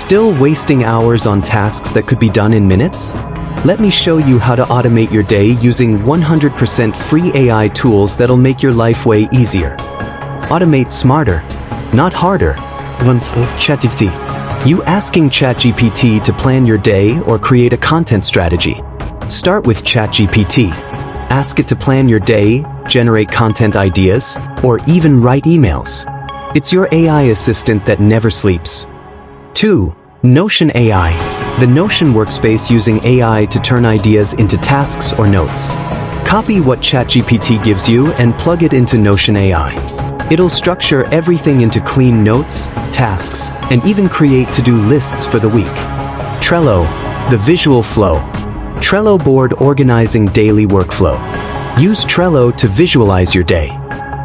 Still wasting hours on tasks that could be done in minutes? Let me show you how to automate your day using 100% free AI tools that'll make your life way easier. Automate smarter, not harder. ChatGPT. You asking ChatGPT to plan your day or create a content strategy. Start with ChatGPT. Ask it to plan your day, generate content ideas, or even write emails. It's your AI assistant that never sleeps. 2. Notion AI. The Notion workspace using AI to turn ideas into tasks or notes. Copy what ChatGPT gives you and plug it into Notion AI. It'll structure everything into clean notes, tasks, and even create to-do lists for the week. Trello, the visual flow. Trello board organizing daily workflow. Use Trello to visualize your day.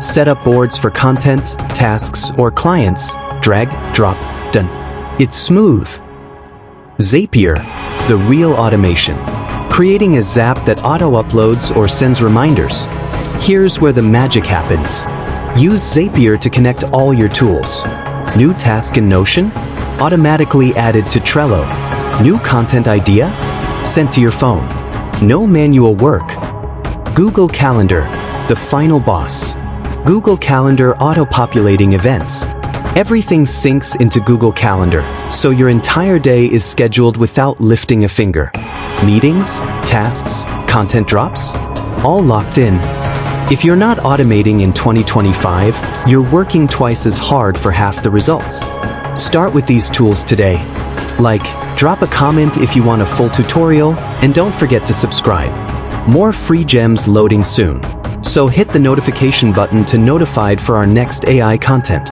Set up boards for content, tasks, or clients. Drag, drop, done. It's smooth. Zapier, the real automation. Creating a Zap that auto-uploads or sends reminders. Here's where the magic happens. Use Zapier to connect all your tools. New task in Notion? Automatically added to Trello. New content idea? Sent to your phone. No manual work. Google Calendar, the final boss. Google Calendar auto-populating events. Everything syncs into Google Calendar, so your entire day is scheduled without lifting a finger. Meetings, tasks, content drops, all locked in. If you're not automating in 2025, you're working twice as hard for half the results. Start with these tools today. Like, drop a comment if you want a full tutorial, and don't forget to subscribe. More free gems loading soon. So hit the notification button to notified for our next AI content.